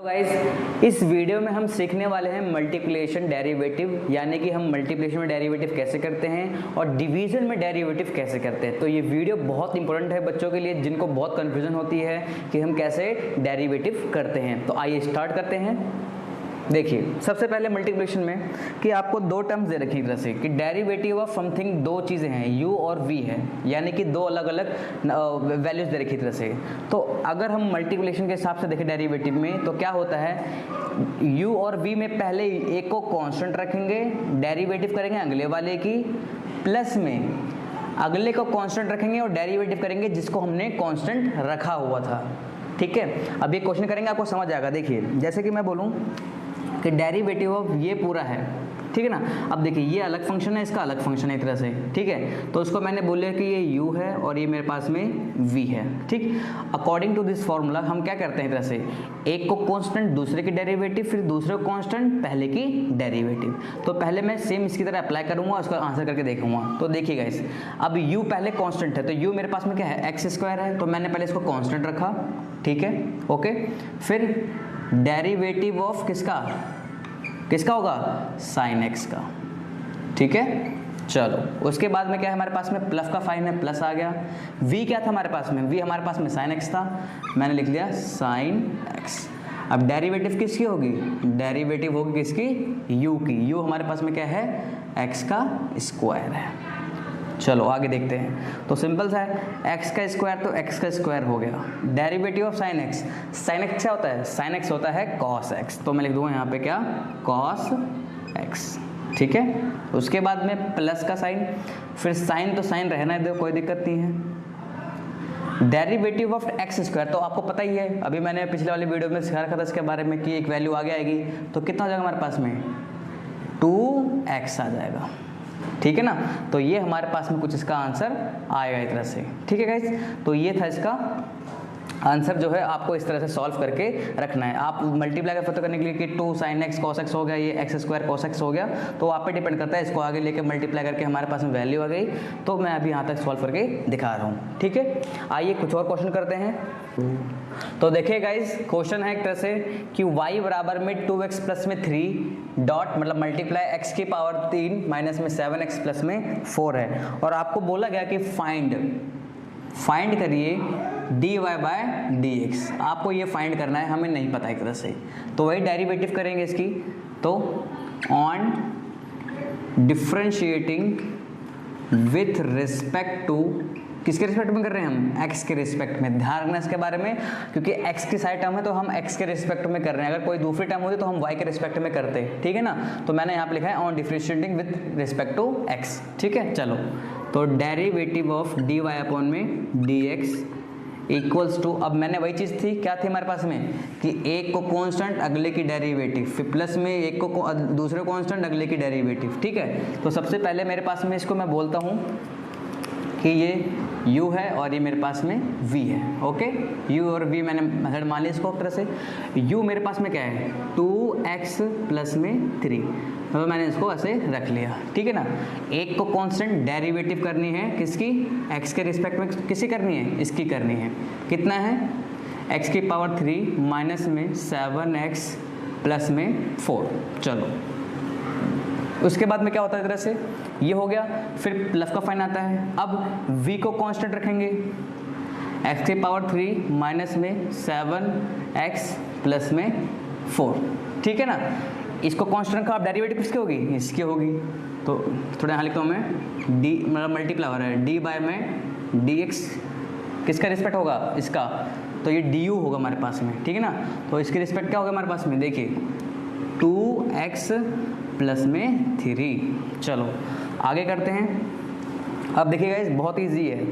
Guys, इस video में हम सीखने वाले हैं मल्टीप्लिकेशन डेरिवेटिव, यानी कि हम मल्टीप्लिकेशन में डेरिवेटिव कैसे करते हैं और डिवीजन में डेरिवेटिव कैसे करते हैं। तो ये वीडियो बहुत इंपॉर्टेंट है बच्चों के लिए जिनको बहुत कंफ्यूजन होती है कि हम कैसे डेरिवेटिव करते हैं। तो आइए स्टार्ट करते हैं। देखिए, सबसे पहले मल्टीप्लिकेशन में कि आपको दो टर्म्स दे रखी तरह से कि डेरिवेटिव ऑफ समथिंग, दो चीज़ें हैं u और v है, यानी कि दो अलग अलग वैल्यूज दे रखी तरह से। तो अगर हम मल्टीप्लिकेशन के हिसाब से देखें डेरिवेटिव में तो क्या होता है, u और v में पहले एक को कांस्टेंट रखेंगे, डेरिवेटिव करेंगे अगले वाले की, प्लस में अगले को कांस्टेंट रखेंगे और डेरिवेटिव करेंगे जिसको हमने कांस्टेंट रखा हुआ था। ठीक है, अब ये क्वेश्चन करेंगे आपको समझ आएगा। देखिए, जैसे कि मैं बोलूँ कि डेरिवेटिव ऑफ ये पूरा है, ठीक है ना। अब देखिए, ये अलग फंक्शन है, इसका अलग फंक्शन है एक तरह से, ठीक है। तो उसको मैंने बोला कि ये u है और ये मेरे पास में v है, ठीक। अकॉर्डिंग टू दिस फॉर्मूला हम क्या करते हैं, एक तरह से एक को कांस्टेंट दूसरे की डेरिवेटिव, फिर दूसरे को कांस्टेंट पहले की डेरिवेटिव। तो पहले मैं सेम इसकी तरह अप्लाई करूंगा, उसका आंसर करके देखूंगा। तो देखिए गाइस, अब u पहले कांस्टेंट है तो u मेरे पास में क्या है, x स्क्वायर है, तो मैंने पहले इसको कांस्टेंट रखा, ठीक है, ओके। फिर डेरिवेटिव ऑफ किसका होगा, साइन x का, ठीक है। चलो, उसके बाद में क्या है हमारे पास में, प्लस का साइन है, प्लस आ गया। v क्या था हमारे पास में, v हमारे पास में साइन x था, मैंने लिख लिया साइन x। अब डेरिवेटिव किसकी होगी, डेरिवेटिव होगी किसकी, u की। u हमारे पास में क्या है, x का स्क्वायर है। चलो आगे देखते हैं। तो सिंपल सा है, x का स्क्वायर तो x का स्क्वायर हो गया। Derivative of sine x, sine x क्या होता है, साइन x होता है cos x। तो मैं लिख दूंगा यहाँ पे क्या, cos x, ठीक है। उसके बाद में प्लस का साइन, फिर साइन तो साइन रहना दो, कोई दिक्कत नहीं है। डेरिवेटिव ऑफ x स्क्वायर तो आपको पता ही है, अभी मैंने पिछले वाली वीडियो में सिखा रखा था इसके बारे में कि एक वैल्यू आगे आएगी तो कितना हो जाएगा हमारे पास में, 2x आ जाएगा, ठीक है ना। तो ये हमारे पास में कुछ इसका आंसर आएगा इस तरह से, ठीक है गाइस। तो ये था इसका आंसर, जो है आपको इस तरह से सॉल्व करके रखना है। आप मल्टीप्लाई पता करने के लिए कि 2 sin x cos x हो गया, ये x स्क्वायर cos x हो गया, तो आप पे डिपेंड करता है। इसको आगे लेके मल्टीप्लाई करके हमारे पास में वैल्यू आ गई, तो मैं अभी यहाँ तक सॉल्व करके दिखा रहा हूँ, ठीक है। आइए कुछ और क्वेश्चन करते हैं। तो देखिए गाइज, क्वेश्चन है एक तरह से कि y बराबर में 2x प्लस में 3 डॉट, मतलब मल्टीप्लाई x की पावर 3 माइनस में 7x प्लस में 4 है, और आपको बोला गया कि फाइंड करिए dy बाय dx। आपको ये फाइंड करना है, हमें नहीं पता एक तरह से, तो वही डेरिवेटिव करेंगे इसकी। तो on differentiating with respect to, किसके रिस्पेक्ट में कर रहे हैं हम, x के रिस्पेक्ट में। ध्यान रखना इसके बारे में, क्योंकि x की साइड टर्म है तो हम x के रिस्पेक्ट में कर रहे हैं, अगर कोई दूसरी टर्म होती तो हम y के रिस्पेक्ट में करते हैं, ठीक है ना। तो मैंने यहाँ पे लिखा है on differentiating with respect to x, ठीक है। चलो, तो डेरिवेटिव ऑफ dy अपॉन में dx इक्वल्स टू, अब मैंने वही चीज़ थी, क्या थी हमारे पास में कि एक को कांस्टेंट अगले की डेरिवेटिव, फिर प्लस में एक को दूसरे कांस्टेंट अगले की डेरिवेटिव, ठीक है। तो सबसे पहले मेरे पास में इसको मैं बोलता हूँ कि ये u है और ये मेरे पास में v है, ओके। u और v मैंने मेथड मान लिया इसको एक तरह से। u मेरे पास में क्या है, 2x प्लस में 3, तो मैंने इसको ऐसे रख लिया, ठीक है ना। एक को कांस्टेंट डेरिवेटिव करनी है, किसकी, x के रिस्पेक्ट में, किसी करनी है, इसकी करनी है। कितना है, x की पावर 3 माइनस में 7x प्लस में 4। चलो, उसके बाद में क्या होता है, तरह से ये हो गया, फिर प्लस का फाइन आता है। अब v को कांस्टेंट रखेंगे, x की पावर 3 माइनस में 7x प्लस में 4, ठीक है ना। इसको कांस्टेंट का आप डेरिवेटिव किसकी होगी, इसकी होगी। तो थोड़ा यहाँ लिखता हूँ मैं, d मतलब मल्टीप्लाई हो रहा है, d बाय में dx किसका रिस्पेक्ट होगा, इसका, तो ये du होगा हमारे पास में, ठीक है ना। तो इसकी रिस्पेक्ट क्या होगा हमारे पास में, देखिए 2x प्लस में 3। चलो आगे करते हैं। अब देखिएगा, इस बहुत ईजी है,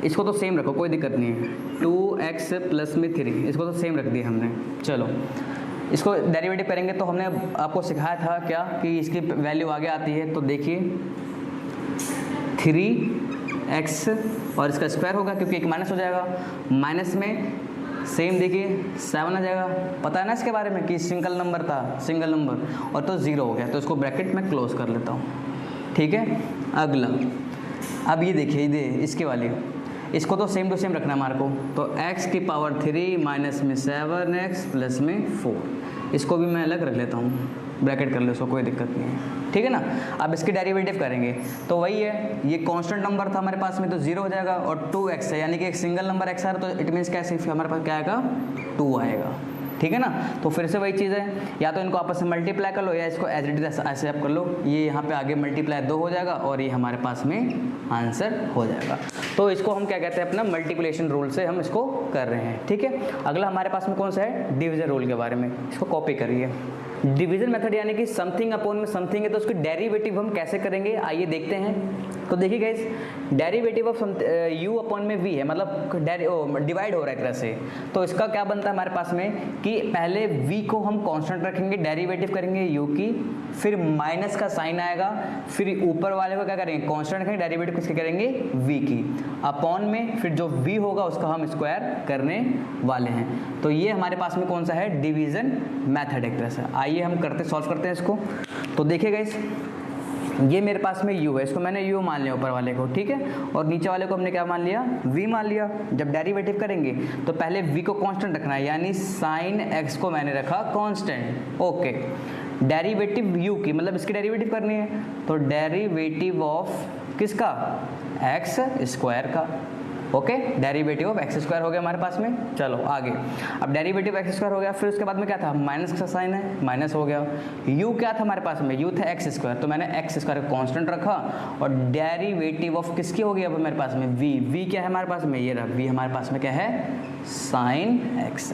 इसको तो सेम रखो, कोई दिक्कत नहीं है। 2x प्लस में 3, इसको तो सेम रख दिया हमने। चलो, इसको डेरिवेटिव करेंगे तो हमने आपको सिखाया था क्या कि इसकी वैल्यू आगे आती है। तो देखिए 3x और इसका स्क्वायर होगा, क्योंकि एक माइनस हो जाएगा, माइनस में सेम देखिए 7 आ जाएगा। पता है ना इसके बारे में कि सिंगल नंबर था, सिंगल नंबर, और तो 0 हो गया, तो इसको ब्रैकेट में क्लोज कर लेता हूँ, ठीक है। अगला, अब ये देखिए, इसके वाली इसको तो सेम टू सेम रखना है हमारे को, तो x की पावर 3 माइनस में 7x प्लस में 4, इसको भी मैं अलग रख लेता हूँ, ब्रैकेट कर लो, इसको कोई दिक्कत नहीं है, ठीक है ना। अब इसकी डेरिवेटिव करेंगे तो वही है, ये कांस्टेंट नंबर था हमारे पास में तो 0 हो जाएगा, और 2x है यानी कि एक सिंगल नंबर x आ रहा है तो इट मीन्स क्या हमारे पास क्या आएगा 2 आएगा, ठीक है ना। तो फिर से वही चीज़ है, या तो इनको आपस में मल्टीप्लाई कर लो या इसको एज इट इज ऐसे आप कर लो, ये यहाँ पे आगे मल्टीप्लाई 2 हो जाएगा और ये हमारे पास में आंसर हो जाएगा। तो इसको हम क्या कहते हैं, अपना मल्टीप्लिकेशन रूल से हम इसको कर रहे हैं, ठीक है। अगला हमारे पास में कौन सा है, डिवीजन रूल के बारे में, इसको कॉपी करिए। डिवीजन मेथड यानी कि समथिंग अपॉन में समथिंग है तो उसकी डेरिवेटिव हम कैसे करेंगे, आइए देखते हैं। तो देखिए guys, derivative of u upon में v है, मतलब डिवाइड हो रहा है एक तरह से, तो इसका क्या बनता है हमारे पास में कि पहले v को हम कांस्टेंट रखेंगे, डेरिवेटिव करेंगे u की, फिर माइनस का साइन आएगा, फिर ऊपर वाले को क्या करेंगे कांस्टेंट रखेंगे, डेरिवेटिव किसके करेंगे v की, अपॉन में फिर जो v होगा उसका हम स्क्वायर करने वाले हैं। तो ये हमारे पास में कौन सा है, डिवीजन मेथड एक तरह से। आइए हम सॉल्व करते हैं इसको। तो देखिए गाइस, ये मेरे पास में u है, इसको मैंने u मान लिया ऊपर वाले को, ठीक है, और नीचे वाले को हमने क्या मान लिया, v मान लिया। जब डेरिवेटिव करेंगे तो पहले v को कांस्टेंट रखना है, यानी sin x को मैंने रखा कांस्टेंट, ओके। डेरिवेटिव u की मतलब इसकी डेरिवेटिव करनी है, तो डेरिवेटिव ऑफ किसका, x स्क्वायर का, okay. Derivative of x square हो गया हमारे पास में। चलो आगे, अब डेरिवेटिव एक्स स्क्वायर हो गया, फिर उसके बाद में क्या था, माइनस का साइन है, माइनस हो गया। u क्या था हमारे पास में, u था एक्स स्क्वायर, तो मैंने एक्स स्क्वायर को कांस्टेंट रखा, और डेरिवेटिव ऑफ किसकी हो गई अब मेरे पास में, v क्या है हमारे पास में, ये रहा v हमारे पास में क्या है, साइन x,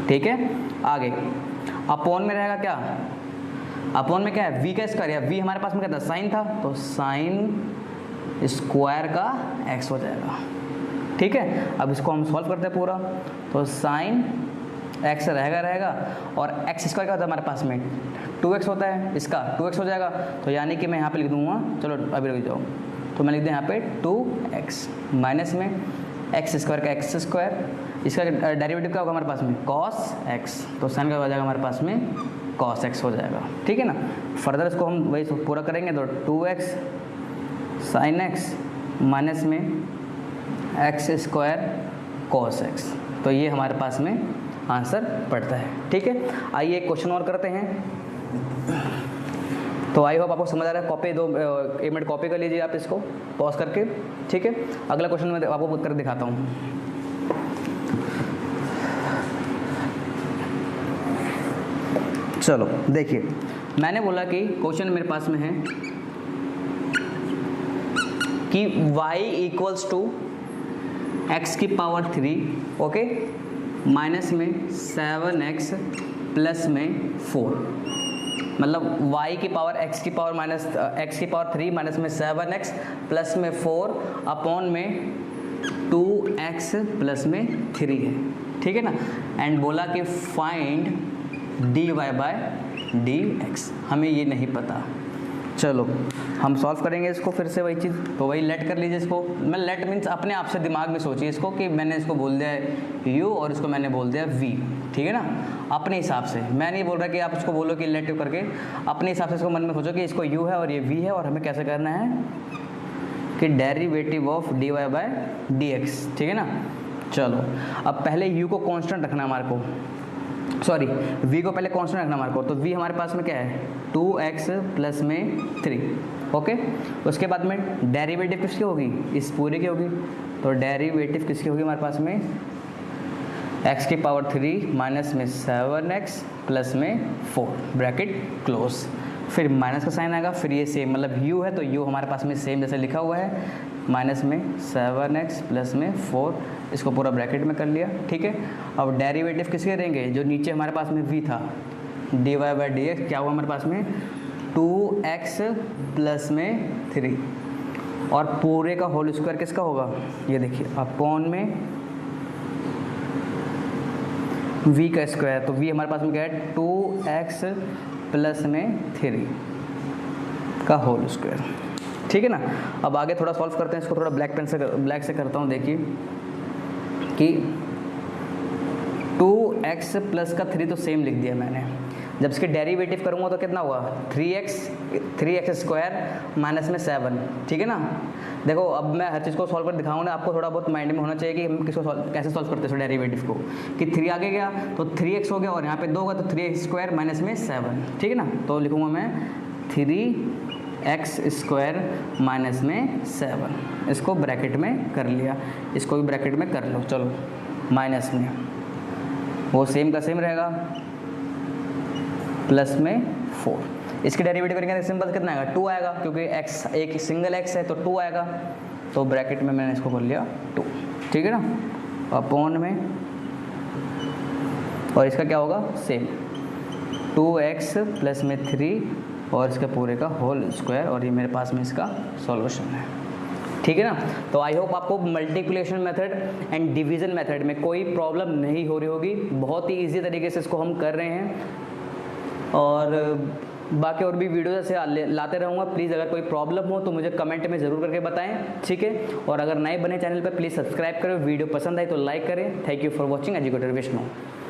ठीक है। आगे अपॉन में रहेगा क्या, अपॉन में क्या है, v का स्क्वायर, या v हमारे पास में क्या था, साइन था, तो साइन स्क्वायर का x हो जाएगा, ठीक है। अब इसको हम सॉल्व करते हैं पूरा, तो साइन x रहेगा, और x स्क्वायर क्या होता है हमारे पास में 2x होता है, इसका 2x हो जाएगा, तो यानी कि मैं यहाँ पे लिख दूंगा, चलो अभी रुक जाओ, तो मैं लिख दूँ यहाँ पे 2x माइनस में x स्क्वायर का x स्क्वायर, इसका डेरिवेटिव क्या होगा हमारे पास में cos x, तो साइन का हो जाएगा हमारे पास में cos x हो जाएगा, ठीक है ना। फर्दर इसको हम वही पूरा करेंगे, तो 2x साइन x माइनस में x स्क्वायर cos x, तो ये हमारे पास में आंसर पड़ता है, ठीक है। आइए एक क्वेश्चन और करते हैं। तो आई होप आपको समझ आ रहा है, कॉपी 1 मिनट कॉपी कर लीजिए आप इसको पॉज करके, ठीक है। अगला क्वेश्चन मैं आपको कर दिखाता हूँ। चलो देखिए, मैंने बोला कि क्वेश्चन मेरे पास में है कि y इक्वल्स टू x की पावर 3, ओके, माइनस में 7x प्लस में 4, मतलब y की पावर x की पावर माइनस x की पावर 3 माइनस में 7x प्लस में 4 अपॉन में 2x प्लस में 3 है, ठीक है ना। एंड बोला कि फाइंड dy बाय dx, हमें ये नहीं पता। चलो हम सॉल्व करेंगे इसको, फिर से वही चीज़, तो वही लेट कर लीजिए इसको, मैं लेट मीन्स अपने आप से दिमाग में सोचिए इसको कि मैंने इसको बोल दिया है u और इसको मैंने बोल दिया v, ठीक है ना, अपने हिसाब से। मैं नहीं बोल रहा कि आप इसको बोलो कि लेट करके, अपने हिसाब से इसको मन में सोचो कि इसको u है और ये v है, और हमें कैसे करना है कि derivative of dy by dx, ठीक है ना। चलो अब पहले u को कांस्टेंट रखना है हमारे को, सॉरी v को पहले कांस्टेंट रखना हमारे को, तो v हमारे पास में क्या है 2x प्लस में 3, ओके। उसके बाद में डेरिवेटिव किसकी होगी, इस पूरे की होगी, तो डेरिवेटिव किसकी होगी हमारे पास में x की पावर 3 माइनस में 7x प्लस में 4, ब्रैकेट क्लोज, फिर माइनस का साइन आएगा, फिर ये सेम मतलब u है तो u हमारे पास में सेम जैसे लिखा हुआ है, माइनस में 7x प्लस में 4, इसको पूरा ब्रैकेट में कर लिया, ठीक है। अब डेरिवेटिव किसके रहेंगे, जो नीचे हमारे पास में v था, dy बाई dx क्या हुआ हमारे पास में 2x प्लस में 3, और पूरे का होल स्क्वायर किसका होगा, ये देखिए अपॉन में v का स्क्वायर, तो v हमारे पास में क्या है 2x प्लस में 3 का होल स्क्वायर, ठीक है ना। अब आगे थोड़ा सॉल्व करते हैं इसको, थोड़ा ब्लैक से करता हूँ। देखिए कि 2x प्लस का 3 तो सेम लिख दिया मैंने। जब इसके डेरिवेटिव करूँगा तो कितना होगा 3x स्क्वायर माइनस में 7, ठीक है ना। देखो अब मैं हर चीज़ को सॉल्व कर दिखाऊंगा ना, आपको थोड़ा बहुत माइंड में होना चाहिए कि हम कैसे सॉल्व करते हैं डेरिवेटिव को। कि 3 आगे गया तो 3x हो गया और यहाँ पे 2 होगा तो 3x स्क्वायर माइनस में 7, ठीक है ना। तो लिखूँगा मैं 3x स्क्वायर माइनस में 7, इसको ब्रैकेट में कर लिया, इसको भी ब्रैकेट में कर लो। चलो माइनस में वो सेम का सेम रहेगा, प्लस में 4। इसकी डेरिवेटिव करेंगे सिंपल कितना आएगा 2 आएगा, क्योंकि x एक सिंगल x है तो 2 आएगा। तो ब्रैकेट में मैंने इसको कर लिया 2, ठीक है ना, अपॉन में, और इसका क्या होगा सेम 2x प्लस में 3 और इसके पूरे का होल स्क्वायर, और ये मेरे पास में इसका सॉल्यूशन है, ठीक है ना। तो आई होप आपको multiplication method and division method में कोई प्रॉब्लम नहीं हो रही होगी। बहुत ही ईजी तरीके से इसको हम कर रहे हैं, और बाकी और भी वीडियो ऐसे लाते रहूँगा। प्लीज़ अगर कोई प्रॉब्लम हो तो मुझे कमेंट में ज़रूर करके बताएं, ठीक है। और अगर नए बने चैनल पर प्लीज़ सब्सक्राइब करें, वीडियो पसंद आए तो लाइक करें। Thank you for watching educator Vishnu.